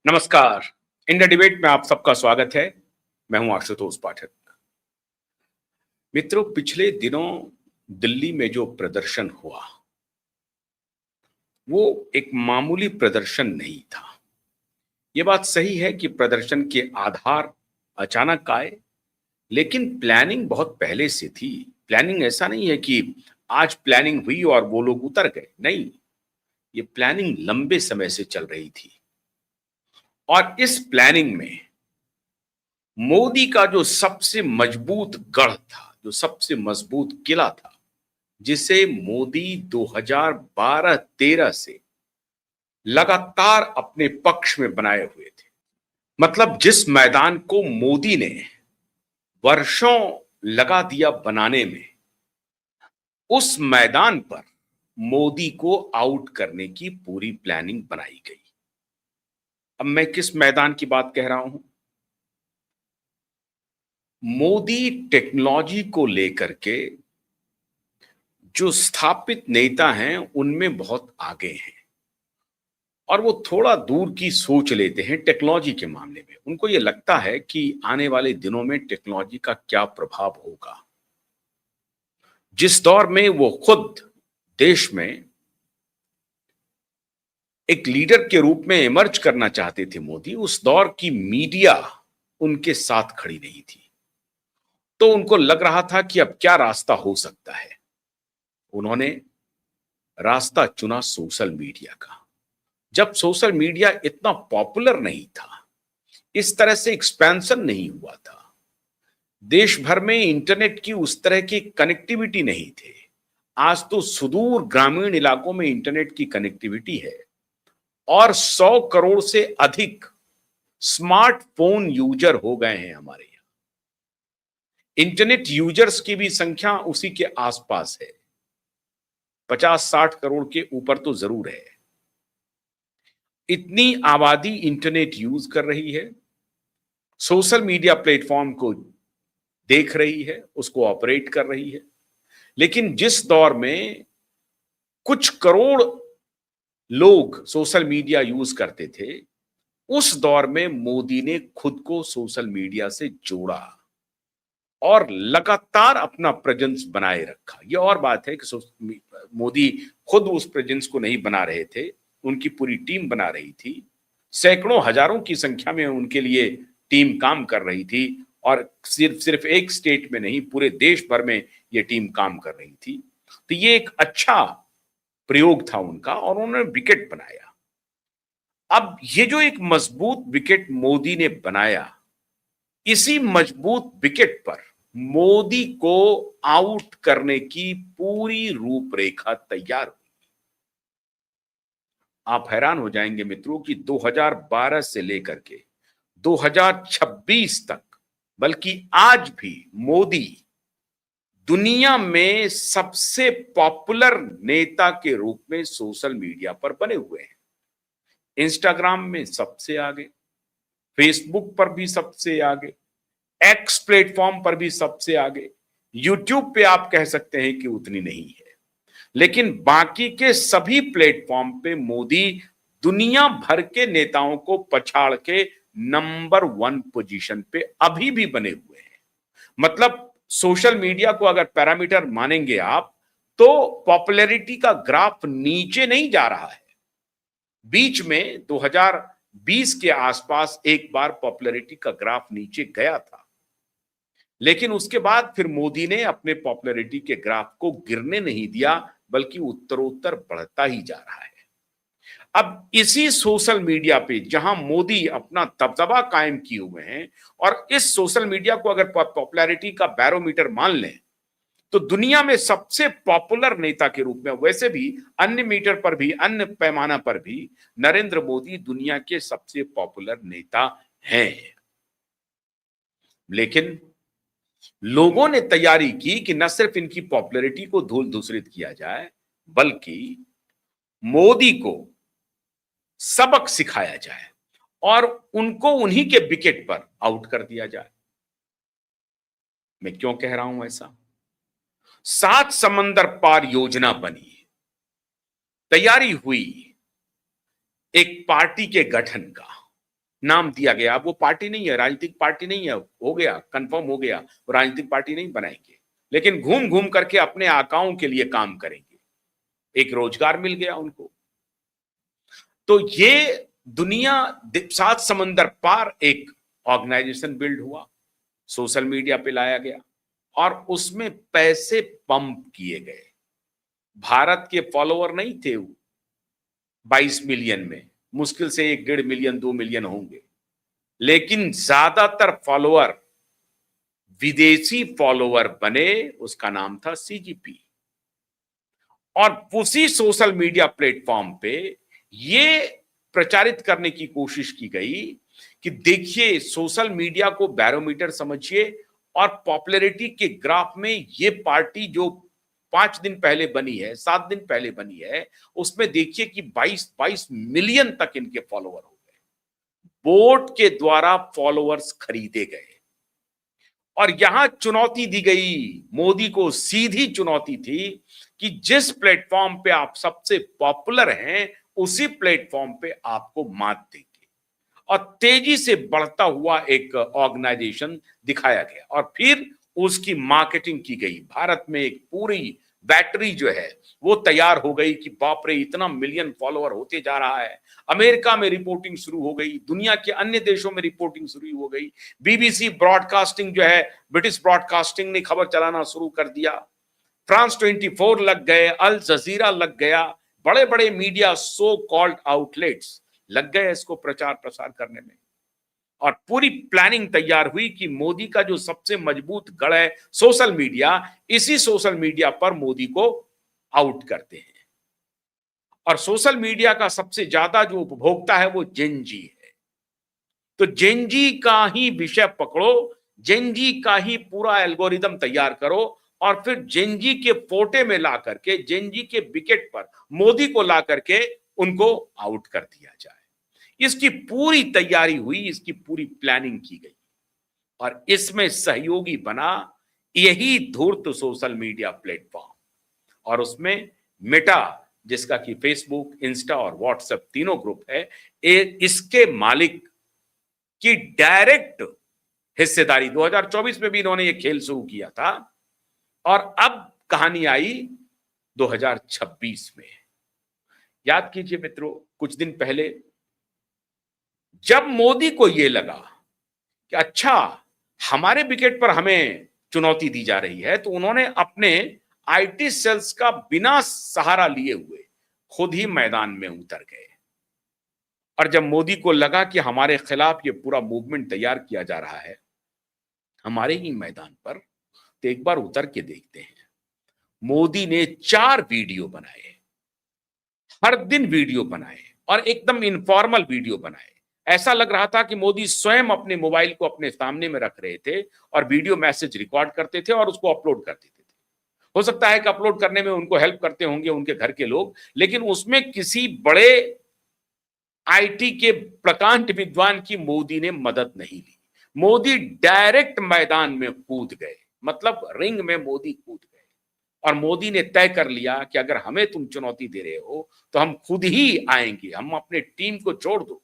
नमस्कार। India debate में आप सबका स्वागत है। मैं हूं आशुतोष पाठक। मित्रों, पिछले दिनों दिल्ली में जो प्रदर्शन हुआ वो एक मामूली प्रदर्शन नहीं था। ये बात सही है कि प्रदर्शन के आधार अचानक आए, लेकिन प्लानिंग बहुत पहले से थी। प्लानिंग ऐसा नहीं है कि आज प्लानिंग हुई और वो लोग उतर गए। नहीं, ये प्लानिंग लंबे समय से चल रही थी। और इस प्लानिंग में मोदी का जो सबसे मजबूत गढ़ था, जो सबसे मजबूत किला था, जिसे मोदी 2012-13 से लगातार अपने पक्ष में बनाए हुए थे। मतलब जिस मैदान को मोदी ने वर्षों लगा दिया बनाने में, उस मैदान पर मोदी को आउट करने की पूरी प्लानिंग बनाई गई। अब मैं किस मैदान की बात कह रहा हूं? मोदी टेक्नोलॉजी को लेकर के जो स्थापित नेता हैं उनमें बहुत आगे हैं और वो थोड़ा दूर की सोच लेते हैं टेक्नोलॉजी के मामले में। उनको ये लगता है कि आने वाले दिनों में टेक्नोलॉजी का क्या प्रभाव होगा। जिस दौर में वो खुद देश में एक लीडर के रूप में इमर्ज करना चाहते थे मोदी, उस दौर की मीडिया उनके साथ खड़ी नहीं थी। तो उनको लग रहा था कि अब क्या रास्ता हो सकता है। उन्होंने रास्ता चुना सोशल मीडिया का। जब सोशल मीडिया इतना पॉपुलर नहीं था, इस तरह से एक्सपेंशन नहीं हुआ था, देश भर में इंटरनेट की उस तरह की कनेक्टिविटी नहीं थे। आज तो सुदूर ग्रामीण इलाकों में इंटरनेट की कनेक्टिविटी है और 100 करोड़ से अधिक स्मार्टफोन यूजर हो गए हैं हमारे यहां। इंटरनेट यूजर्स की भी संख्या उसी के आसपास है, 50-60 करोड़ के ऊपर तो जरूर है। इतनी आबादी इंटरनेट यूज कर रही है, सोशल मीडिया प्लेटफॉर्म को देख रही है, उसको ऑपरेट कर रही है। लेकिन जिस दौर में कुछ करोड़ लोग सोशल मीडिया यूज करते थे, उस दौर में मोदी ने खुद को सोशल मीडिया से जोड़ा और लगातार अपना प्रेजेंस बनाए रखा। यह और बात है कि मोदी खुद उस प्रेजेंस को नहीं बना रहे थे, उनकी पूरी टीम बना रही थी। सैकड़ों हजारों की संख्या में उनके लिए टीम काम कर रही थी और सिर्फ एक स्टेट में नहीं, पूरे देश भर में यह टीम काम कर रही थी। तो ये एक अच्छा प्रयोग था उनका और उन्होंने विकेट बनाया। अब ये जो एक मजबूत विकेट मोदी ने बनाया, इसी मजबूत विकेट पर मोदी को आउट करने की पूरी रूपरेखा तैयार हुई। आप हैरान हो जाएंगे मित्रों कि 2012 से लेकर के 2026 तक, बल्कि आज भी मोदी दुनिया में सबसे पॉपुलर नेता के रूप में सोशल मीडिया पर बने हुए हैं। इंस्टाग्राम में सबसे आगे, फेसबुक पर भी सबसे आगे, एक्स प्लेटफॉर्म पर भी सबसे आगे, यूट्यूब पे आप कह सकते हैं कि उतनी नहीं है, लेकिन बाकी के सभी प्लेटफॉर्म पे मोदी दुनिया भर के नेताओं को पछाड़ के नंबर 1 पोजीशन पे अभी भी बने हुए हैं। मतलब सोशल मीडिया को अगर पैरामीटर मानेंगे आप, तो पॉपुलैरिटी का ग्राफ नीचे नहीं जा रहा है। बीच में 2020 के आसपास एक बार पॉपुलैरिटी का ग्राफ नीचे गया था, लेकिन उसके बाद फिर मोदी ने अपने पॉपुलैरिटी के ग्राफ को गिरने नहीं दिया, बल्कि उत्तरोत्तर बढ़ता ही जा रहा है। अब इसी सोशल मीडिया पे जहां मोदी अपना दबदबा कायम किए हुए हैं, और इस सोशल मीडिया को अगर पॉपुलैरिटी का बैरोमीटर मान लें, तो दुनिया में सबसे पॉपुलर नेता के रूप में, वैसे भी अन्य मीटर पर भी, अन्य पैमाना पर भी नरेंद्र मोदी दुनिया के सबसे पॉपुलर नेता हैं। लेकिन लोगों ने तैयारी की कि न सिर्फ इनकी पॉपुलैरिटी को धूल धूसरित किया जाए, बल्कि मोदी को सबक सिखाया जाए और उनको उन्हीं के विकेट पर आउट कर दिया जाए। मैं क्यों कह रहा हूं ऐसा? 7 समंदर पार योजना बनी, तैयारी हुई एक पार्टी के गठन का, नाम दिया गया। अब वो पार्टी नहीं है, राजनीतिक पार्टी नहीं है, हो गया, कंफर्म हो गया, वो राजनीतिक पार्टी नहीं बनाएंगे, लेकिन घूम घूम करके अपने आकाओं के लिए काम करेंगे। एक रोजगार मिल गया उनको। तो ये दुनिया, सात समंदर पार एक ऑर्गेनाइजेशन बिल्ड हुआ, सोशल मीडिया पे लाया गया और उसमें पैसे पंप किए गए। भारत के फॉलोअर नहीं थे वो 22 मिलियन में, मुश्किल से 1.5 मिलियन 2 मिलियन होंगे, लेकिन ज्यादातर फॉलोअर विदेशी फॉलोअर बने। उसका नाम था सीजीपी। और उसी सोशल मीडिया प्लेटफॉर्म पे ये प्रचारित करने की कोशिश की गई कि देखिए, सोशल मीडिया को बैरोमीटर समझिए और पॉपुलैरिटी के ग्राफ में ये पार्टी जो 5 दिन पहले बनी है, 7 दिन पहले बनी है, उसमें देखिए कि 22 मिलियन तक इनके फॉलोअर हो गए। वोट के द्वारा फॉलोअर्स खरीदे गए। और यहां चुनौती दी गई मोदी को, सीधी चुनौती थी कि जिस प्लेटफॉर्म पे आप सबसे पॉपुलर हैं, उसी प्लेटफॉर्म पे आपको मात देंगे। और तेजी से बढ़ता हुआ एक ऑर्गेनाइजेशन दिखाया गया और फिर उसकी मार्केटिंग की गई। भारत में एक पूरी बैटरी जो है वो तैयार हो गई कि बाप रे, इतना मिलियन फॉलोअर होते जा रहा है। अमेरिका में रिपोर्टिंग शुरू हो गई, दुनिया के अन्य देशों में रिपोर्टिंग शुरू हो गई। बीबीसी ब्रॉडकास्टिंग जो है, ब्रिटिश ब्रॉडकास्टिंग ने खबर चलाना शुरू कर दिया। फ्रांस 24 लग गए, अल जजीरा लग गया, बड़े बड़े मीडिया सो कॉल्ड आउटलेट्स लग गए इसको प्रचार प्रसार करने में। और पूरी प्लानिंग तैयार हुई कि मोदी का जो सबसे मजबूत गढ़ है सोशल मीडिया, इसी सोशल मीडिया पर मोदी को आउट करते हैं। और सोशल मीडिया का सबसे ज्यादा जो उपभोक्ता है वो जेनजी है। तो जेनजी का ही विषय पकड़ो, जेनजी का ही पूरा एल्गोरिदम तैयार करो और फिर जेनजी के पोटे में ला करके, जेनजी के विकेट पर मोदी को ला करके उनको आउट कर दिया जाए। इसकी पूरी तैयारी हुई, इसकी पूरी प्लानिंग की गई और इसमें सहयोगी बना यही धूर्त सोशल मीडिया प्लेटफॉर्म। और उसमें मेटा, जिसका कि फेसबुक, इंस्टा और व्हाट्सएप तीनों ग्रुप है, इसके मालिक की डायरेक्ट हिस्सेदारी 2024 में भी इन्होंने ये खेल शुरू किया था और अब कहानी आई 2026 में। याद कीजिए मित्रों, कुछ दिन पहले जब मोदी को यह लगा कि अच्छा, हमारे विकेट पर हमें चुनौती दी जा रही है, तो उन्होंने अपने आईटी सेल्स का बिना सहारा लिए हुए खुद ही मैदान में उतर गए। और जब मोदी को लगा कि हमारे खिलाफ ये पूरा मूवमेंट तैयार किया जा रहा है हमारे ही मैदान पर, तो एक बार उतर के देखते हैं। मोदी ने 4 वीडियो बनाए, हर दिन वीडियो बनाए और एकदम इनफॉर्मल वीडियो बनाए। ऐसा लग रहा था कि मोदी स्वयं अपने मोबाइल को अपने सामने में रख रहे थे और वीडियो मैसेज रिकॉर्ड करते थे और उसको अपलोड कर देते थे। हो सकता है कि अपलोड करने में उनको हेल्प करते होंगे उनके घर के लोग, लेकिन उसमें किसी बड़े आईटी के प्रकांड विद्वान की मोदी ने मदद नहीं ली। मोदी डायरेक्ट मैदान में कूद गए, मतलब रिंग में मोदी कूद गए और मोदी ने तय कर लिया कि अगर हमें तुम चुनौती दे रहे हो तो हम खुद ही आएंगे, हम अपने टीम को छोड़ दो।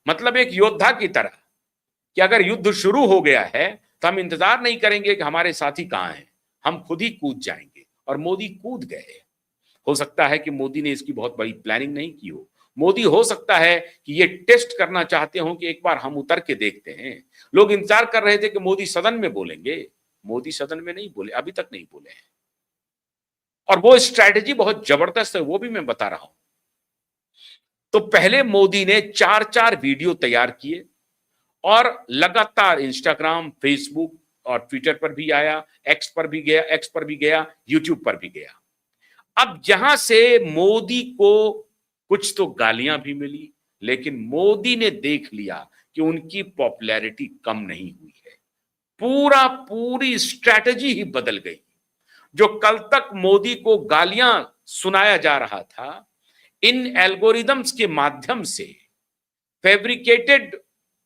मतलब एक योद्धा की तरह कि अगर युद्ध शुरू हो गया है तो हम इंतजार नहीं करेंगे कि हमारे साथी कहां हैं, हम खुद ही कूद जाएंगे। और मोदी कूद गए। हो सकता है कि मोदी ने इसकी बहुत बड़ी प्लानिंग नहीं की हो। मोदी हो सकता है कि ये टेस्ट करना चाहते हो कि एक बार हम उतर के देखते हैं। लोग इंतजार कर रहे थे कि मोदी सदन में बोलेंगे, मोदी सदन में नहीं बोले, अभी तक नहीं बोले हैं। और वो स्ट्रैटेजी बहुत जबरदस्त है, वो भी मैं बता रहा हूं। तो पहले मोदी ने 4 वीडियो तैयार किए और लगातार इंस्टाग्राम, फेसबुक और ट्विटर पर भी आया, एक्स पर भी गया, यूट्यूब पर भी गया। अब जहां से मोदी को कुछ तो गालियां भी मिली, लेकिन मोदी ने देख लिया कि उनकी पॉपुलैरिटी कम नहीं हुई है। पूरी स्ट्रैटेजी ही बदल गई। जो कल तक मोदी को गालियां सुनाया जा रहा था, इन एल्गोरिदम्स के माध्यम से फैब्रिकेटेड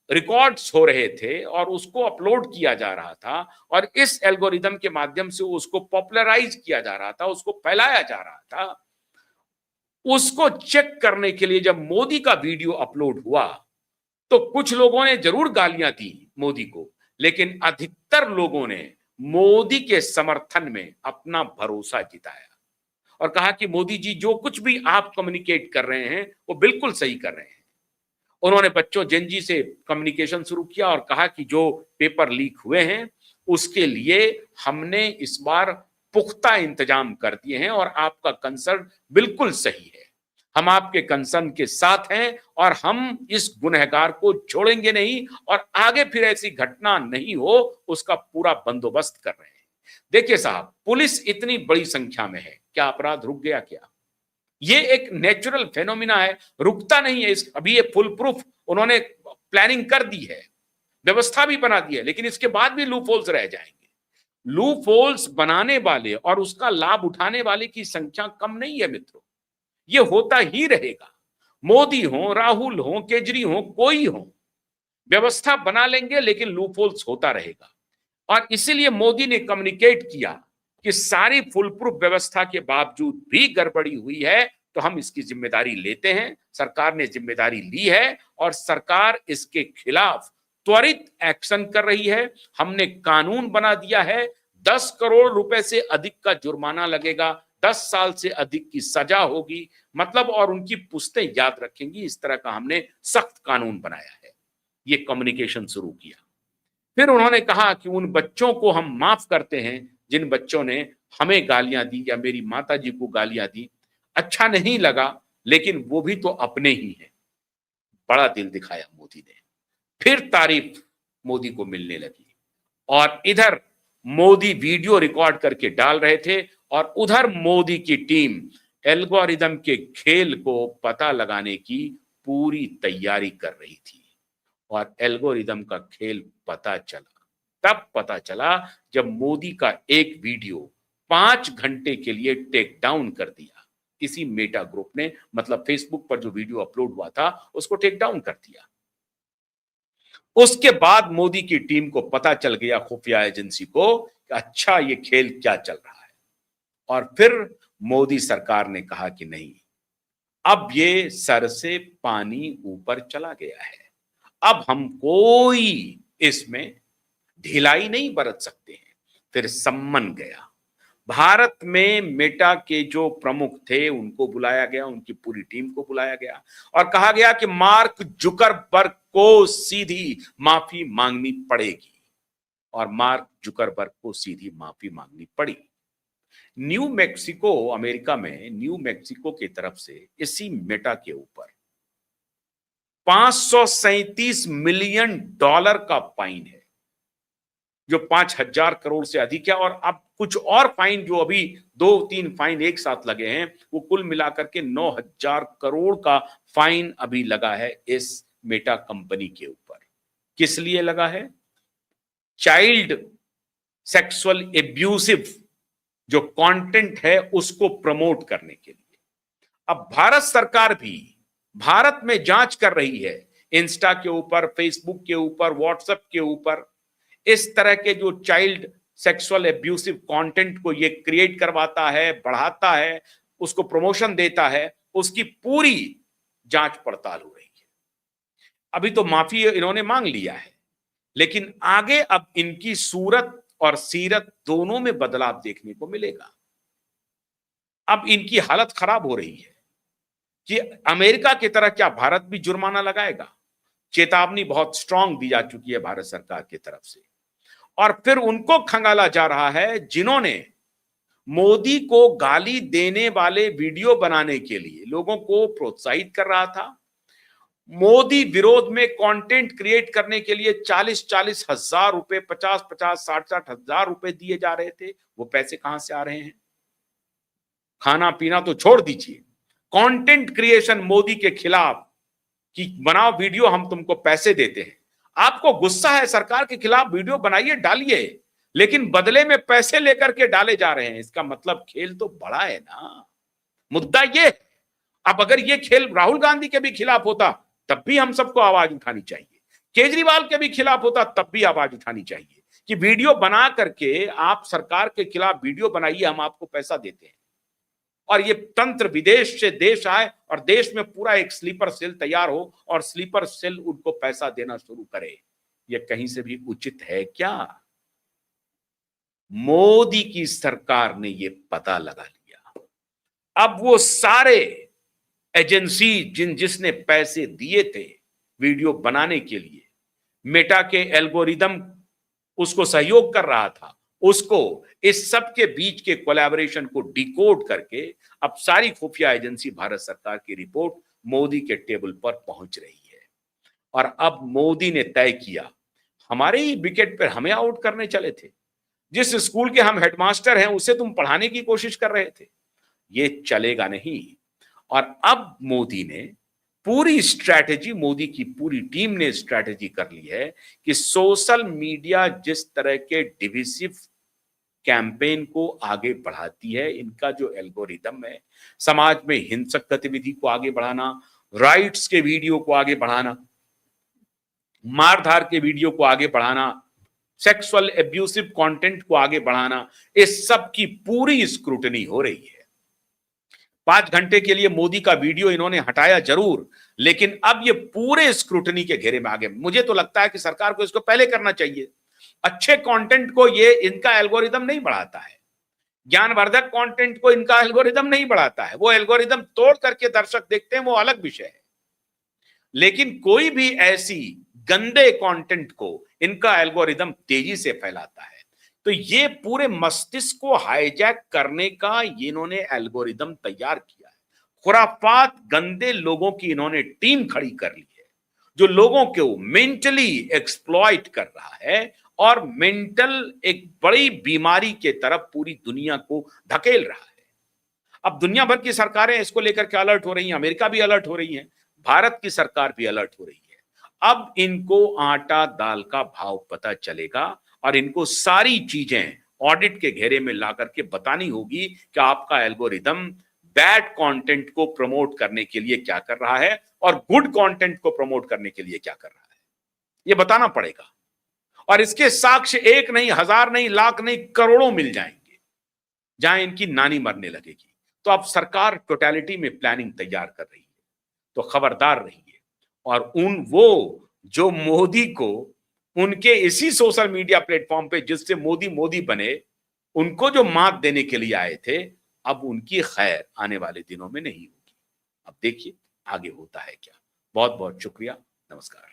रिकॉर्ड्स हो रहे थे और उसको अपलोड किया जा रहा था और इस एल्गोरिदम के माध्यम से उसको पॉपुलराइज किया जा रहा था, उसको फैलाया जा रहा था। उसको चेक करने के लिए जब मोदी का वीडियो अपलोड हुआ तो कुछ लोगों ने जरूर गालियां दी मोदी को, लेकिन अधिकतर लोगों ने मोदी के समर्थन में अपना भरोसा जिताया और कहा कि मोदी जी जो कुछ भी आप कम्युनिकेट कर रहे हैं वो बिल्कुल सही कर रहे हैं। उन्होंने बच्चों जेनजी से कम्युनिकेशन शुरू किया और कहा कि जो पेपर लीक हुए हैं उसके लिए हमने इस बार पुख्ता इंतजाम कर दिए हैं और आपका कंसर्न बिल्कुल सही है। हम आपके कंसर्न के साथ हैं और हम इस गुनहगार को छोड़ेंगे नहीं और आगे फिर ऐसी घटना नहीं हो उसका पूरा बंदोबस्त कर रहे हैं। देखिए साहब, पुलिस इतनी बड़ी संख्या में है, क्या अपराध रुक गया क्या? ये एक नेचुरल फेनोमिना है, रुकता नहीं है। इस अभी ये फुल प्रूफ उन्होंने प्लानिंग कर दी है, व्यवस्था भी बना दी है, लेकिन इसके बाद भी लूप होल्स रह जाएंगे। लूप होल्स बनाने वाले और उसका लाभ उठाने वाले की संख्या कम नहीं है मित्रों, ये होता ही रहेगा। मोदी हो, राहुल हो, केजरी हो, कोई हो, व्यवस्था बना लेंगे लेकिन लूप होल्स होता रहेगा। और इसीलिए मोदी ने कम्युनिकेट किया कि सारी फुल प्रूफ व्यवस्था के बावजूद भी गड़बड़ी हुई है तो हम इसकी जिम्मेदारी लेते हैं। सरकार ने जिम्मेदारी ली है और सरकार इसके खिलाफ त्वरित एक्शन कर रही है। हमने कानून बना दिया है, 10 करोड़ रुपए से अधिक का जुर्माना लगेगा, 10 साल से अधिक की सजा होगी, मतलब, और उनकी पुश्तें याद रखेंगी। इस तरह का हमने सख्त कानून बनाया है। ये कम्युनिकेशन शुरू किया। फिर उन्होंने कहा कि उन बच्चों को हम माफ करते हैं जिन बच्चों ने हमें गालियां दी या मेरी माता जी को गालियां दी। अच्छा नहीं लगा, लेकिन वो भी तो अपने ही हैं। बड़ा दिल दिखाया मोदी ने। फिर तारीफ मोदी को मिलने लगी और इधर मोदी वीडियो रिकॉर्ड करके डाल रहे थे और उधर मोदी की टीम एल्गोरिदम के खेल को पता लगाने की पूरी तैयारी कर रही थी। और एल्गोरिदम का खेल पता चला, तब पता चला जब मोदी का एक वीडियो 5 घंटे के लिए टेक डाउन कर दिया इसी मेटा ग्रुप ने, मतलब फेसबुक पर जो वीडियो अपलोड हुआ था उसको टेक डाउन कर दिया। उसके बाद मोदी की टीम को पता चल गया, खुफिया एजेंसी को, कि अच्छा ये खेल क्या चल रहा है। और फिर मोदी सरकार ने कहा कि नहीं, अब ये सर से पानी ऊपर चला गया है, अब हम कोई इसमें ढिलाई नहीं बरत सकते हैं। फिर सम्मन गया, भारत में मेटा के जो प्रमुख थे उनको बुलाया गया, उनकी पूरी टीम को बुलाया गया और कहा गया कि मार्क जुकरबर्ग को सीधी माफी मांगनी पड़ेगी। और मार्क जुकरबर्ग को सीधी माफी मांगनी पड़ी। न्यू मैक्सिको, अमेरिका में न्यू मैक्सिको की तरफ से इसी मेटा के ऊपर $537 मिलियन का फाइन है, जो 5,000 करोड़ से अधिक है। और अब कुछ और फाइन, जो अभी 2-3 फाइन एक साथ लगे हैं, वो कुल मिलाकर के 9,000 करोड़ का फाइन अभी लगा है इस मेटा कंपनी के ऊपर। किस लिए लगा है? चाइल्ड सेक्सुअल एब्यूसिव जो कंटेंट है उसको प्रमोट करने के लिए। अब भारत सरकार भी भारत में जांच कर रही है, इंस्टा के ऊपर, फेसबुक के ऊपर, व्हाट्सएप के ऊपर, इस तरह के जो चाइल्ड सेक्सुअल एब्यूसिव कंटेंट को ये क्रिएट करवाता है, बढ़ाता है, उसको प्रमोशन देता है, उसकी पूरी जांच पड़ताल हो रही है। अभी तो माफी इन्होंने मांग लिया है, लेकिन आगे अब इनकी सूरत और सीरत दोनों में बदलाव देखने को मिलेगा। अब इनकी हालत खराब हो रही है कि अमेरिका की तरह क्या भारत भी जुर्माना लगाएगा? चेतावनी बहुत स्ट्रांग दी जा चुकी है भारत सरकार की तरफ से। और फिर उनको खंगाला जा रहा है जिन्होंने मोदी को गाली देने वाले वीडियो बनाने के लिए लोगों को प्रोत्साहित कर रहा था। मोदी विरोध में कंटेंट क्रिएट करने के लिए 40-40 हजार रुपए, 50-50, 60-60 हजार रुपए दिए जा रहे थे। वो पैसे कहां से आ रहे हैं? खाना पीना तो छोड़ दीजिए, कंटेंट क्रिएशन मोदी के खिलाफ कि बनाओ वीडियो, हम तुमको पैसे देते हैं। आपको गुस्सा है सरकार के खिलाफ, वीडियो बनाइए, डालिए, लेकिन बदले में पैसे लेकर के डाले जा रहे हैं। इसका मतलब खेल तो बड़ा है ना। मुद्दा ये है, अब अगर ये खेल राहुल गांधी के भी खिलाफ होता तब भी हम सबको आवाज उठानी चाहिए, केजरीवाल के भी खिलाफ होता तब भी आवाज उठानी चाहिए कि वीडियो बना करके आप सरकार के खिलाफ वीडियो बनाइए, हम आपको पैसा देते हैं। और ये तंत्र विदेश से देश आए और देश में पूरा एक स्लीपर सेल तैयार हो और स्लीपर सेल उनको पैसा देना शुरू करे, ये कहीं से भी उचित है क्या? मोदी की सरकार ने ये पता लगा लिया। अब वो सारे एजेंसी जिसने पैसे दिए थे वीडियो बनाने के लिए, मेटा के एल्गोरिदम उसको सहयोग कर रहा था, उसको इस सब के बीच के कोलैबोरेशन को डिकोड करके अब सारी खुफिया एजेंसी भारत सरकार की रिपोर्ट मोदी के टेबल पर पहुंच रही है। और अब मोदी ने तय किया, हमारे ही विकेट पर हमें आउट करने चले थे, जिस स्कूल के हम हेडमास्टर हैं उसे तुम पढ़ाने की कोशिश कर रहे थे, ये चलेगा नहीं। और अब मोदी ने पूरी स्ट्रैटेजी, मोदी की पूरी टीम ने स्ट्रैटेजी कर ली है कि सोशल मीडिया जिस तरह के डिविसिव कैंपेन को आगे बढ़ाती है, इनका जो एल्गोरिदम है, समाज में हिंसक गतिविधि को आगे बढ़ाना, राइट्स के वीडियो को आगे बढ़ाना, मारधार के वीडियो को आगे बढ़ाना, सेक्सुअल एब्यूसिव कंटेंट को आगे बढ़ाना, इस सब की पूरी स्क्रूटनी हो रही है। 5 घंटे के लिए मोदी का वीडियो इन्होंने हटाया जरूर, लेकिन अब ये पूरे स्क्रूटनी के घेरे में आ गए। मुझे तो लगता है कि सरकार को इसको पहले करना चाहिए। अच्छे कंटेंट को ये इनका एल्गोरिदम नहीं बढ़ाता है, ज्ञानवर्धक कंटेंट को इनका एल्गोरिदम नहीं बढ़ाता है, वो एल्गोरिदम तोड़ करके दर्शक देखते हैं, वो अलग विषय है। लेकिन कोई भी ऐसी गंदे कंटेंट को इनका एल्गोरिदम तेजी से फैलाता है। तो ये पूरे मस्तिष्क को हाईजैक करने का ये इन्होंने एल्गोरिदम तैयार किया है। खुराफात गंदे लोगों की इन्होंने टीम खड़ी कर ली है, जो लोगों को मेंटली एक्सप्लॉइट कर रहा है और मेंटल एक बड़ी बीमारी के तरफ पूरी दुनिया को धकेल रहा है। अब दुनिया भर की सरकारें इसको लेकर के अलर्ट हो रही हैं, अमेरिका भी अलर्ट हो रही है, भारत की सरकार भी अलर्ट हो रही है। अब इनको आटा दाल का भाव पता चलेगा और इनको सारी चीजें ऑडिट के घेरे में ला करके बतानी होगी कि आपका एल्गोरिदम बैड कंटेंट को प्रमोट करने के लिए क्या कर रहा है और गुड कंटेंट को प्रमोट करने के लिए क्या कर रहा है, ये बताना पड़ेगा। और इसके साक्ष्य एक नहीं, हजार नहीं, लाख नहीं, करोड़ों मिल जाएंगे जहां इनकी नानी मरने लगेगी। तो अब सरकार टोटलिटी में प्लानिंग तैयार कर रही है, तो खबरदार रहिए। और वो जो मोदी को उनके इसी सोशल मीडिया प्लेटफॉर्म पे जिससे मोदी मोदी बने, उनको जो मात देने के लिए आए थे, अब उनकी खैर आने वाले दिनों में नहीं होगी। अब देखिए आगे होता है क्या। बहुत बहुत शुक्रिया, नमस्कार।